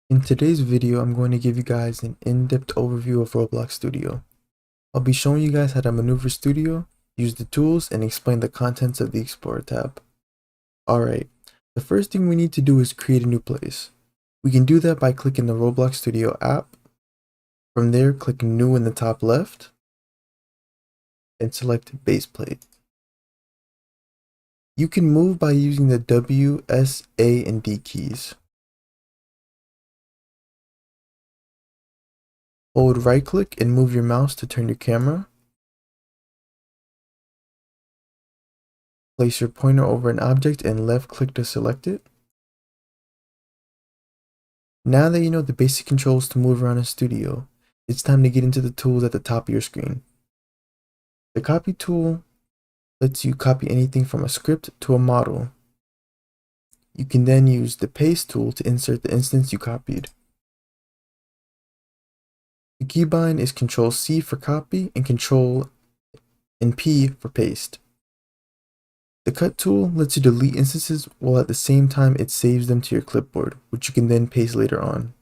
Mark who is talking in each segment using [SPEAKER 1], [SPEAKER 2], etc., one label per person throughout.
[SPEAKER 1] In today's video, I'm going to give you guys an in-depth overview of Roblox Studio. I'll be showing you guys how to maneuver Studio, use the tools, and explain the contents of the Explorer tab. Alright, the first thing we need to do is create a new place. We can do that by clicking the Roblox Studio app. From there, click New in the top left, and select Base Plate. You can move by using the W, S, A, and D keys. Hold right click and move your mouse to turn your camera. Place your pointer over an object and left click to select it. Now that you know the basic controls to move around in Studio, it's time to get into the tools at the top of your screen. The copy tool lets you copy anything from a script to a model. You can then use the paste tool to insert the instance you copied. The keybind is Ctrl C for copy and Ctrl and P for paste. The cut tool lets you delete instances while at the same time it saves them to your clipboard, which you can then paste later on.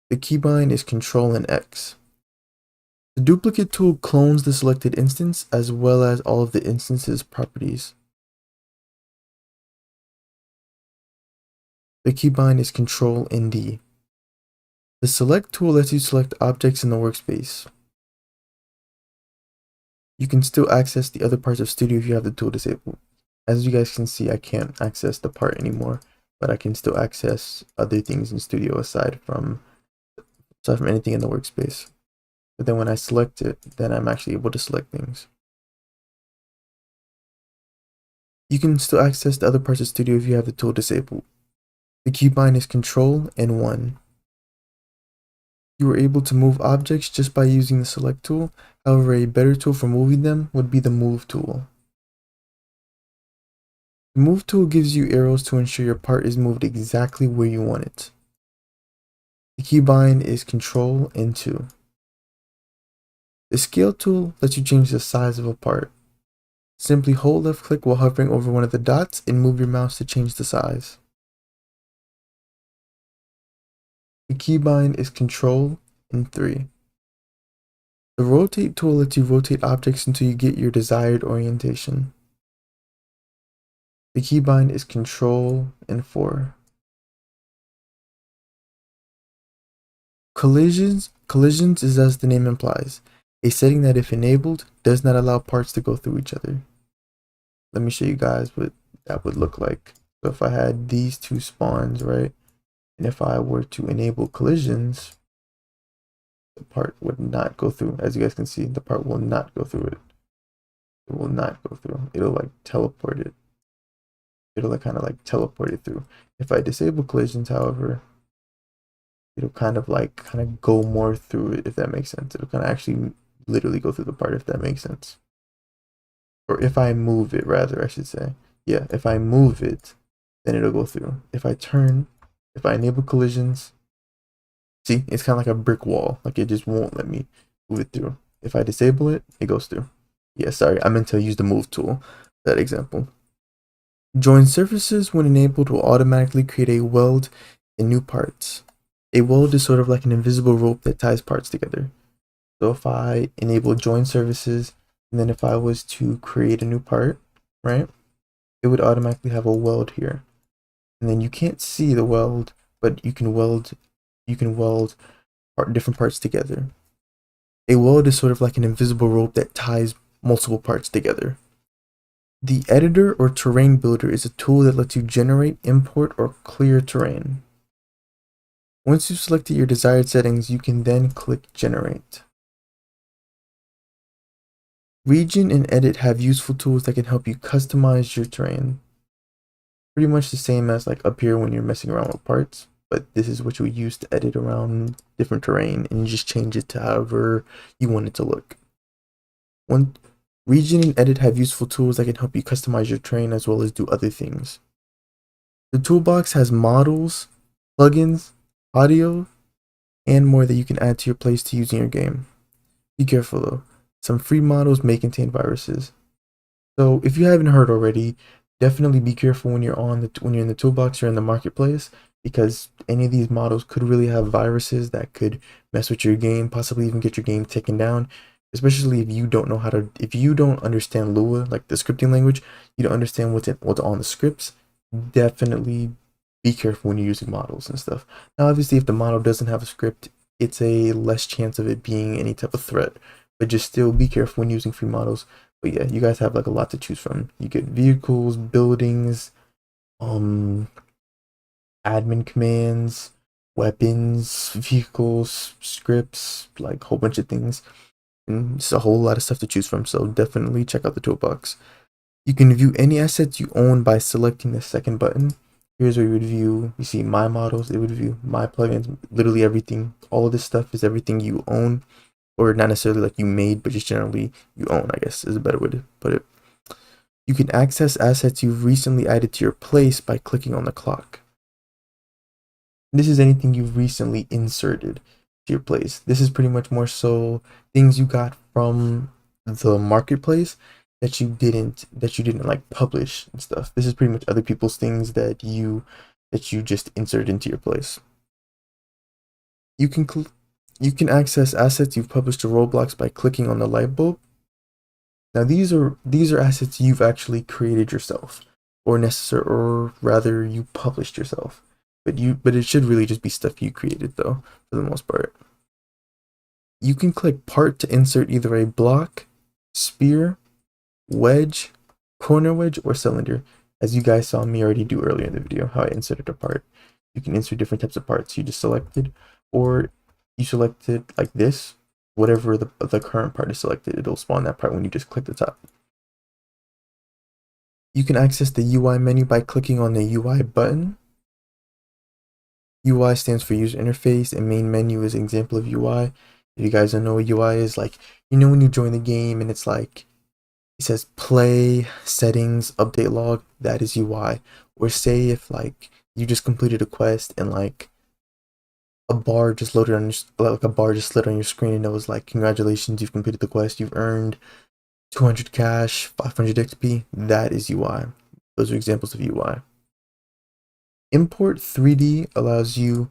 [SPEAKER 1] The keybind is Ctrl and X. The duplicate tool clones the selected instance as well as all of the instance's properties. The keybind is Ctrl and D. The select tool lets you select objects in the workspace. You can still access the other parts of Studio if you have the tool disabled. As you guys can see, I can't access the part anymore, but I can still access other things in Studio aside from anything in the workspace. But then when I select it, then I'm actually able to select things. You can still access the other parts of Studio if you have the tool disabled. The keybind is Ctrl and 1. You are able to move objects just by using the select tool. However, a better tool for moving them would be the move tool. The move tool gives you arrows to ensure your part is moved exactly where you want it. The keybind is Ctrl and 2. The scale tool lets you change the size of a part. Simply hold left click while hovering over one of the dots and move your mouse to change the size. The keybind is Ctrl and 3. The rotate tool lets you rotate objects until you get your desired orientation. The keybind is Ctrl and 4. Collisions is as the name implies, a setting that if enabled does not allow parts to go through each other. Let me show you guys what that would look like. So if I had these two spawns, right? And if I were to enable collisions, the part would not go through. As you guys can see, the part will not go through it. It will not go through. It'll like teleport it. It'll like kind of like teleport it through. If I disable collisions, however, it'll kind of go more through it, if that makes sense. It'll kind of actually literally go through the part, if that makes sense. Or if I move it, rather, I should say. Yeah, if I move it, then it'll go through. If I enable collisions, see, it's kind of like a brick wall. Like it just won't let me move it through. If I disable it, it goes through. Yeah, sorry, I meant to use the move tool, that example. Join surfaces when enabled will automatically create a weld in new parts. A weld is sort of like an invisible rope that ties parts together. So if I enable join surfaces, and then if I was to create a new part, right, it would automatically have a weld here. And then you can't see the weld, but you can weld different parts together. A weld is sort of like an invisible rope that ties multiple parts together. The editor or terrain builder is a tool that lets you generate, import, or clear terrain. Once you've selected your desired settings, you can then click generate. Region and edit have useful tools that can help you customize your terrain. Pretty much the same as like up here when you're messing around with parts, but this is what you use to edit around different terrain and you just change it to however you want it to look. Region and edit have useful tools that can help you customize your terrain as well as do other things. The toolbox has models, plugins, audio, and more that you can add to your place to use in your game. Be careful though, some free models may contain viruses. So if you haven't heard already, Definitely be careful when you're when you're in the toolbox or in the marketplace, because any of these models could really have viruses that could mess with your game, possibly even get your game taken down. Especially if you don't know how to, if you don't understand Lua, like the scripting language, you don't understand what's on the scripts. Definitely be careful when you're using models and stuff. Now, obviously, if the model doesn't have a script, it's a less chance of it being any type of threat. But just still be careful when using free models. But yeah, you guys have like a lot to choose from. You get vehicles, buildings, um, admin commands, weapons, vehicles, scripts, like a whole bunch of things. And it's a whole lot of stuff to choose from. So definitely check out the toolbox. You can view any assets you own by selecting the second button. Here's where you would view, you see my models, it would view my plugins, literally everything. All of this stuff is everything you own, or not necessarily like you made, but just generally you own, I guess is a better way to put it. You can access assets you've recently added to your place by clicking on the clock. This is anything you've recently inserted to your place. This is pretty much more so things you got from the marketplace that you didn't like publish and stuff. This is pretty much other people's things that you just inserted into your place. You can access assets you've published to Roblox by clicking on the light bulb. Now these are assets you've actually created yourself, or rather you published yourself. But it should really just be stuff you created though, for the most part. You can click part to insert either a block, spear, wedge, corner wedge, or cylinder. As you guys saw me already do earlier in the video, how I inserted a part. You can insert different types of parts you just selected, or you selected like this, whatever the current part is selected, it'll spawn that part when you just click the top. You can access the UI menu by clicking on the UI button. UI stands for user interface, and main menu is an example of UI. If you guys don't know what UI is, like, you know when you join the game and it's like, it says play, settings, update log, that is UI. Or say if like you just completed a quest and like a bar just loaded on your, like a bar just slid on your screen and it was like, congratulations, you've completed the quest, you've earned 200 cash, 500 XP, that is UI. Those are examples of UI. Import 3D lets you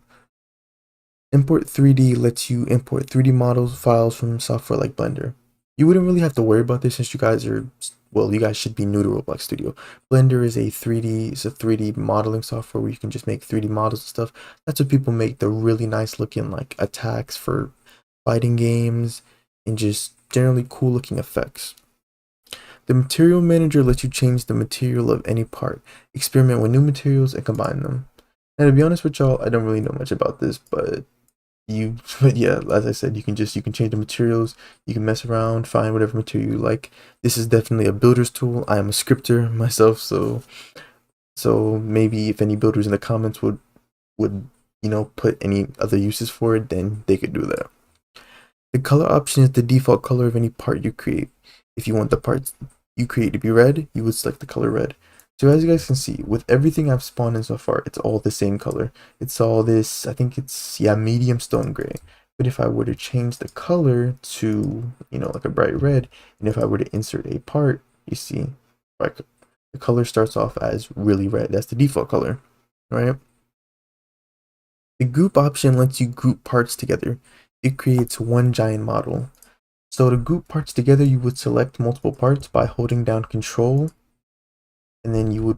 [SPEAKER 1] import 3D models files from software like Blender. You wouldn't really have to worry about this since you guys are, well, you guys should be new to Roblox Studio. Blender is a 3D modeling software where you can just make 3D models and stuff. That's what people make the really nice looking like attacks for fighting games and just generally cool looking effects. The material manager lets you change the material of any part, experiment with new materials, and combine them. And to be honest with y'all, I don't really know much about this, but yeah, as I said, you can change the materials, you can mess around, find whatever material you like. This is definitely a builder's tool. I am a scripter myself, so maybe if any builders in the comments would put any other uses for it, then they could do that. The color option is the default color of any part you create. If you want the parts you create to be red, you would select the color red. So as you guys can see, with everything I've spawned in so far, it's all the same color. It's all this, I think it's, yeah, medium stone gray. But if I were to change the color to, like a bright red, and if I were to insert a part, you see, like, the color starts off as really red. That's the default color, right? The group option lets you group parts together. It creates one giant model. So to group parts together, you would select multiple parts by holding down Control, and then you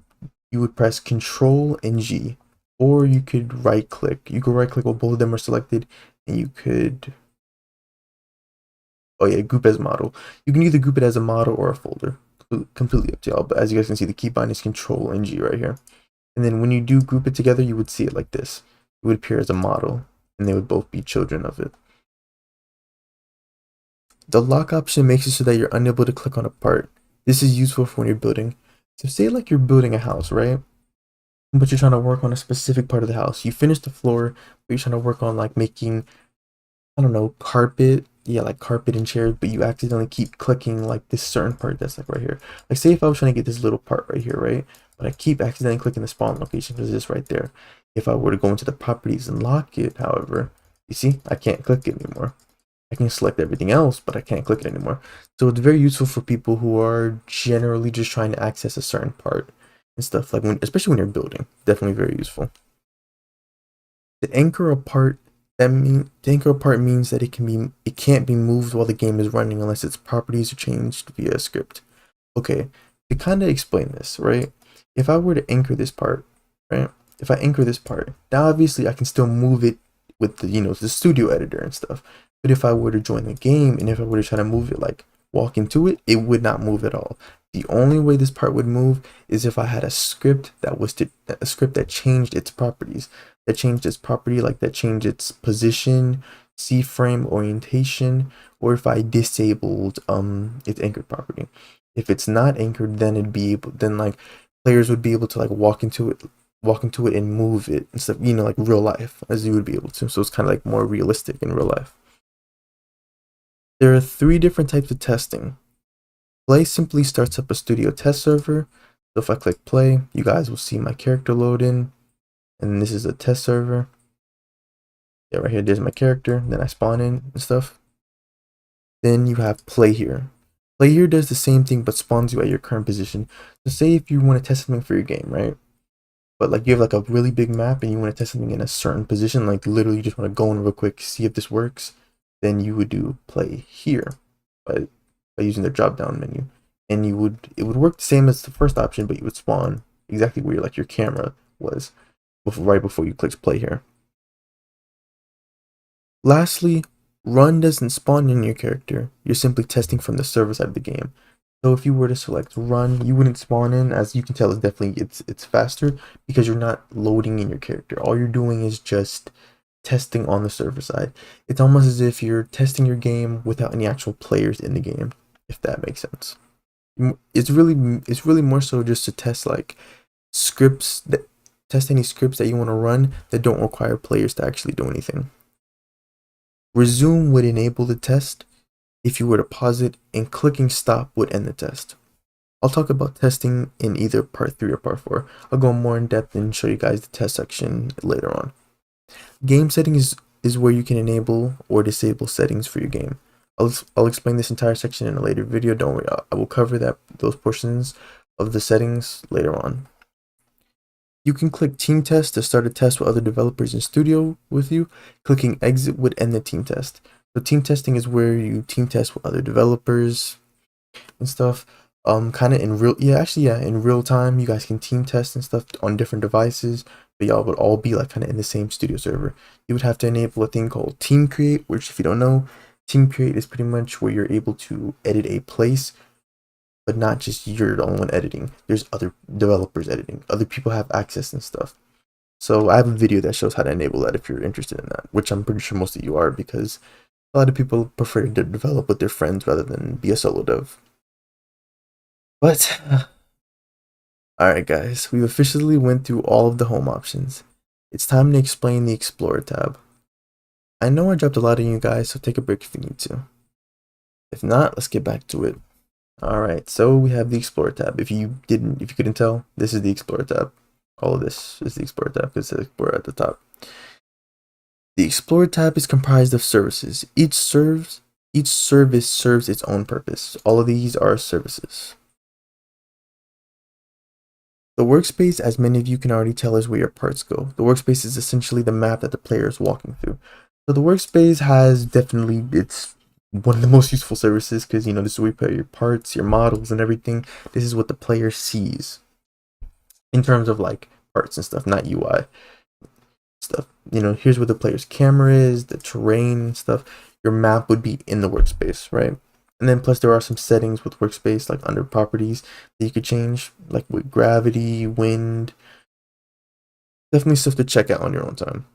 [SPEAKER 1] would press Control and G, or you could right click. You could right click while both of them are selected, and you could, oh yeah, group as model. You can either group it as a model or a folder, completely up to y'all. But as you guys can see, the keybind is Control and G right here. And then when you do group it together, you would see it like this. It would appear as a model, and they would both be children of it. The lock option makes it so that you're unable to click on a part. This is useful for when you're building. So say like you're building a house, right? But you're trying to work on a specific part of the house. You finish the floor, but you're trying to work on like making, I don't know, carpet. Yeah, like carpet and chairs, but you accidentally keep clicking like this certain part that's like right here. Like say if I was trying to get this little part right here, right? But I keep accidentally clicking the spawn location because it's right there. If I were to go into the properties and lock it, however, you see, I can't click it anymore. I can select everything else, but I can't click it anymore. So it's very useful for people who are generally just trying to access a certain part. and stuff, like especially when you're building. Definitely very useful. To anchor a part, to anchor a part means that it can't be moved while the game is running unless its properties are changed via a script. Okay, to kind of explain this, right? If I were to anchor this part, right? If I anchor this part, now obviously I can still move it with the, the studio editor and stuff. But if I were to join the game and if I were to try to move it, like walk into it, it would not move at all. The only way this part would move is if I had a script a script that changed its properties, like that changed its position, C-frame orientation, or if I disabled its anchored property. If it's not anchored, then like players would be able to like walk into it and move it instead of, like real life as you would be able to. So it's kind of like more realistic in real life. There are 3 different types of testing. Play simply starts up a studio test server. So if I click play, you guys will see my character load in, and this is a test server. Yeah, right here, there's my character. Then I spawn in and stuff. Then you have play here. Play here does the same thing but spawns you at your current position. So say if you want to test something for your game, right? But like you have like a really big map and you want to test something in a certain position, like literally you just want to go in real quick, see if this works, then you would do play here by using the drop down menu. And it would work the same as the first option, but you would spawn exactly where your camera was right before you clicked play here. Lastly, run doesn't spawn in your character. You're simply testing from the server side of the game. So if you were to select run, you wouldn't spawn in. As you can tell, it's faster because you're not loading in your character. All you're doing is just testing on the server side. It's almost as if you're testing your game without any actual players in the game, if that makes sense. It's really more so just to test like test any scripts that you want to run that don't require players to actually do anything. Resume would enable the test if you were to pause it, and clicking stop would end the test. I'll talk about testing in either part 3 or part 4. I'll go more in depth and show you guys the test section later on. Game settings is where you can enable or disable settings for your game. I'll explain this entire section in a later video. Don't worry, I will cover those portions of the settings later on. You can click team test to start a test with other developers in studio with you. Clicking exit would end the team test. So team testing is where you team test with other developers and stuff. Kind of in real time, you guys can team test and stuff on different devices, but y'all would all be like kind of in the same studio server. You would have to enable a thing called team create, which if you don't know, team create is pretty much where you're able to edit a place, but not just you're the only one editing. There's other developers editing. Other people have access and stuff. So I have a video that shows how to enable that if you're interested in that, which I'm pretty sure most of you are, because a lot of people prefer to develop with their friends rather than be a solo dev. But alright guys, we've officially went through all of the home options. It's time to explain the Explorer tab. I know I dropped a lot on you guys, so take a break if you need to. If not, let's get back to it. Alright, so we have the Explorer tab. If you couldn't tell, this is the Explorer tab. All of this is the Explorer tab because it says Explorer at the top. The Explorer tab is comprised of services. Each service serves its own purpose. All of these are services. The workspace, as many of you can already tell, is where your parts go. The workspace is essentially the map that the player is walking through. So the workspace it's one of the most useful services because, this is where you put your parts, your models, and everything. This is what the player sees in terms of like parts and stuff, not UI stuff. Here's where the player's camera is, the terrain and stuff. Your map would be in the workspace, right? And then plus there are some settings with workspace, like under properties, that you could change, like with gravity, wind. Definitely stuff to check out on your own time.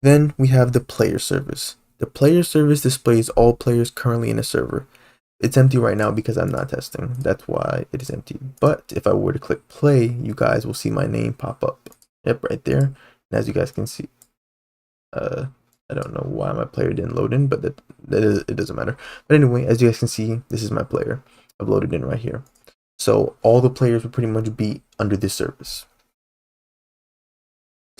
[SPEAKER 1] Then we have the player service. The player service displays all players currently in a server. It's empty right now because I'm not testing. That's why it is empty. But if I were to click play, you guys will see my name pop up. Yep, right there. And as you guys can see, I don't know why my player didn't load in, but it doesn't matter. But anyway, as you guys can see, this is my player. I've loaded in right here. So all the players will pretty much be under this service.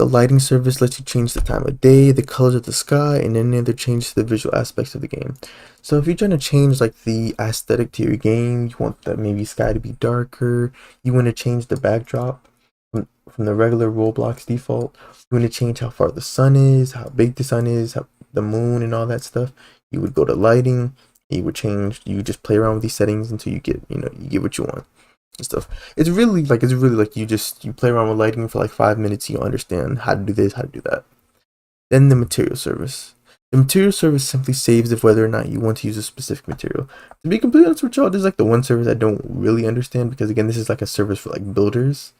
[SPEAKER 1] The lighting service lets you change the time of day, the colors of the sky, and any other changes to the visual aspects of the game. So if you're trying to change like the aesthetic to your game, you want the maybe sky to be darker, you want to change the backdrop from the regular Roblox default, you want to change how far the sun is, how big the sun is, how the moon and all that stuff, you would go to lighting, you would change, you just play around with these settings until you get, you get what you want and stuff. It's really like you play around with lighting for like 5 minutes, you understand how to do this, how to do that. Then the material service. The material service simply saves if whether or not you want to use a specific material. To be completely honest with y'all, this is like the one service I don't really understand, because again, this is like a service for like builders,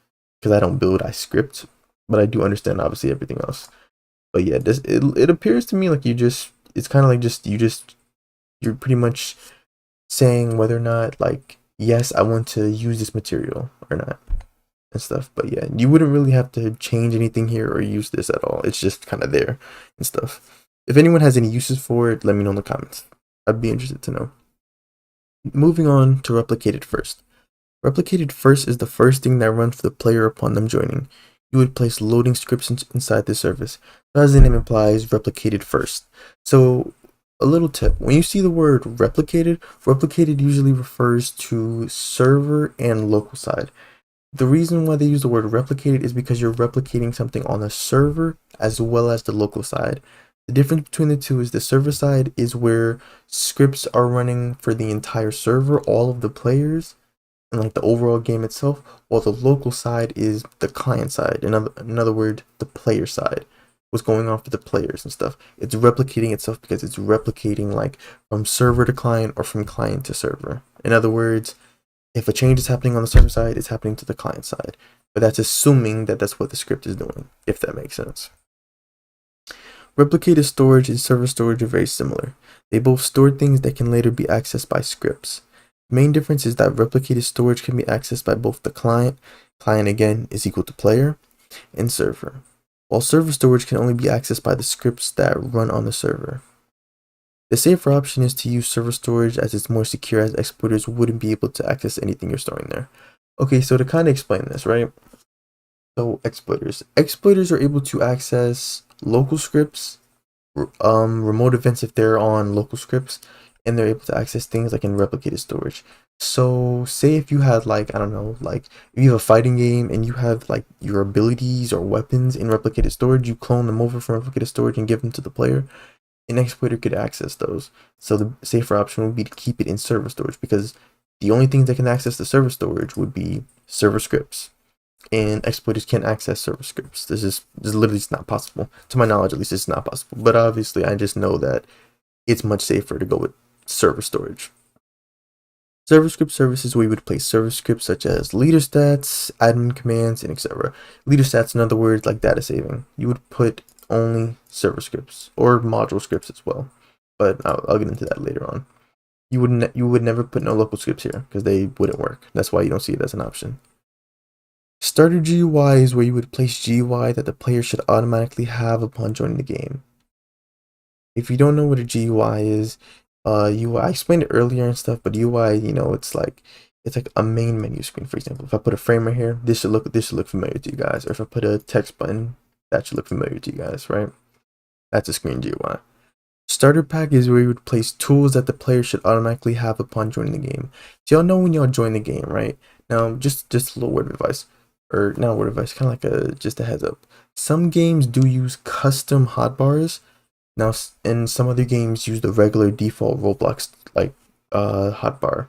[SPEAKER 1] because I don't build, I script, but I do understand obviously everything else. But yeah, it appears to me like it's kind of like you're pretty much saying whether or not, like, yes, I want to use this material or not and stuff. But yeah, you wouldn't really have to change anything here or use this at all. It's just kind of there and stuff. If anyone has any uses for it, let me know in the comments. I'd be interested to know. Moving on to replicated first. Replicated first is the first thing that runs for the player upon them joining. You would place loading scripts inside the service. So as the name implies, replicated first. So a little tip, when you see the word replicated usually refers to server and local side. The reason why they use the word replicated is because you're replicating something on the server as well as the local side. The difference between the two is the server side is where scripts are running for the entire server, all of the players, and like the overall game itself, while the local side is the client side. In other words, the player side. What's going on for the players and stuff. It's replicating itself because it's replicating like from server to client or from client to server. In other words, if a change is happening on the server side, it's happening to the client side. But that's assuming that that's what the script is doing, if that makes sense. Replicated storage and server storage are very similar. They both store things that can later be accessed by scripts. The main difference is that replicated storage can be accessed by both the client again is equal to player, and server, while server storage can only be accessed by the scripts that run on the server. The safer option is to use server storage, as it's more secure, as exploiters wouldn't be able to access anything you're storing there. Okay, so to kind of explain this, right? So exploiters are able to access local scripts, remote events if they're on local scripts, and they're able to access things like in replicated storage. So say if you had like, I don't know, like if you have a fighting game and you have like your abilities or weapons in replicated storage, you clone them over from replicated storage and give them to the player, an exploiter could access those. So the safer option would be to keep it in server storage, because the only things that can access the server storage would be server scripts, and exploiters can't access server scripts. This is literally not possible. To my knowledge, at least, it's not possible. But obviously, I just know that it's much safer to go with server storage. Server script services where you would place server scripts such as leader stats, admin commands, and etc. Leader stats, in other words, like data saving. You would put only server scripts or module scripts as well, but I'll get into that later on. You would never put no local scripts here because they wouldn't work. That's why you don't see it as an option. Starter GUI is where you would place GUI that the player should automatically have upon joining the game. If you don't know what a GUI is, UI, I explained it earlier and stuff, but UI, it's like a main menu screen. For example, if I put a frame right here, this should look familiar to you guys. Or if I put a text button, that should look familiar to you guys, right? That's a screen GUI. Starter pack is where you would place tools that the player should automatically have upon joining the game. So y'all know when y'all join the game, right? Now, just a little word of advice, or not a word of advice, kind of like just a heads up. Some games do use custom hotbars. Now, in some other games, use the regular default Roblox like hotbar.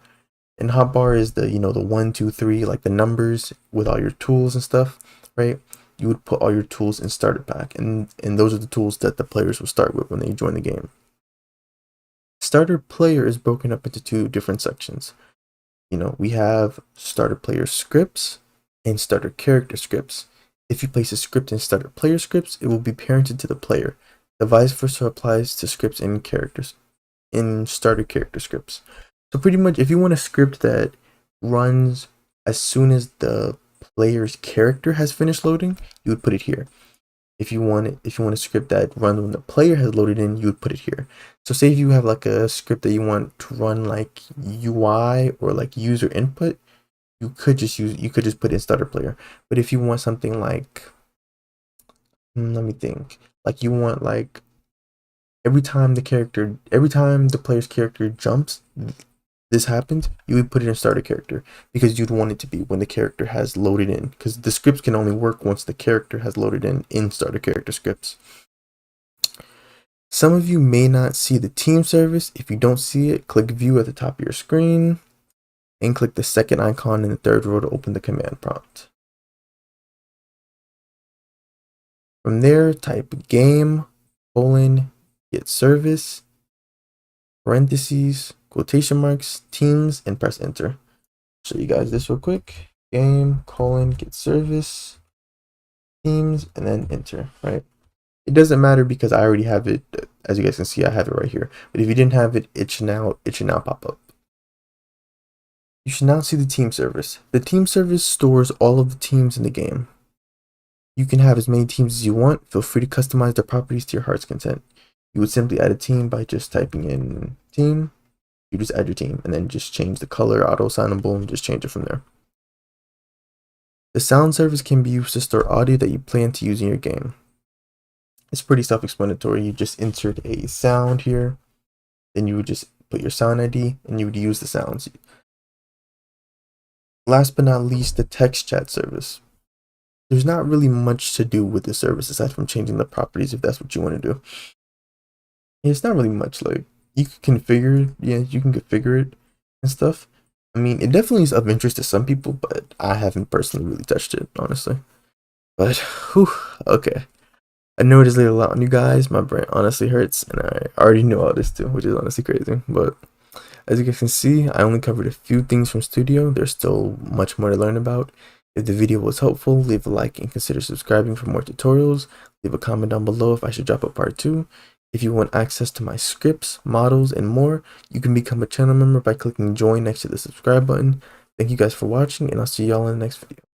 [SPEAKER 1] And hotbar is the the 1, 2, 3, like the numbers with all your tools and stuff, right? You would put all your tools in starter pack, and those are the tools that the players will start with when they join the game. Starter player is broken up into two different sections. We have starter player scripts and starter character scripts. If you place a script in starter player scripts, it will be parented to the player. The vice versa applies to scripts in starter character scripts. So pretty much, if you want a script that runs as soon as the player's character has finished loading, you would put it here. If you want a script that runs when the player has loaded in, you would put it here. So say if you have like a script that you want to run like UI or like user input, you could just put in starter player. But if you want something like let me think. Like you want like every time the player's character jumps, this happens, you would put it in starter character because you'd want it to be when the character has loaded in, because the scripts can only work once the character has loaded in starter character scripts. Some of you may not see the team service. If you don't see it, click view at the top of your screen and click the second icon in the third row to open the command prompt. From there, type game get service parentheses quotation marks teams and press enter. Show you guys this real quick. Game get service teams and then enter. Right. It doesn't matter because I already have it. As you guys can see, I have it right here. But if you didn't have it, it should now pop up. You should now see the team service. The team service stores all of the teams in the game. You can have as many teams as you want. Feel free to customize the properties to your heart's content. You would simply add a team by just typing in team. You just add your team and then just change the color, auto assignable, and just change it from there. The sound service can be used to store audio that you plan to use in your game. It's pretty self-explanatory. You just insert a sound here, then you would just put your sound ID and you would use the sounds. Last but not least, the text chat service. There's not really much to do with the service aside from changing the properties if that's what you want to do. It's not really much. Like you can configure it, you can configure it and stuff. I mean, it definitely is of interest to some people, but I haven't personally really touched it, honestly. But whew, okay. I know it is laid a lot on you guys. My brain honestly hurts, and I already know all this too, which is honestly crazy. But as you guys can see, I only covered a few things from Studio. There's still much more to learn about. If the video was helpful, leave a like and consider subscribing for more tutorials. Leave a comment down below if I should drop a part 2. If you want access to my scripts, models, and more, you can become a channel member by clicking join next to the subscribe button. Thank you guys for watching, and I'll see y'all in the next video.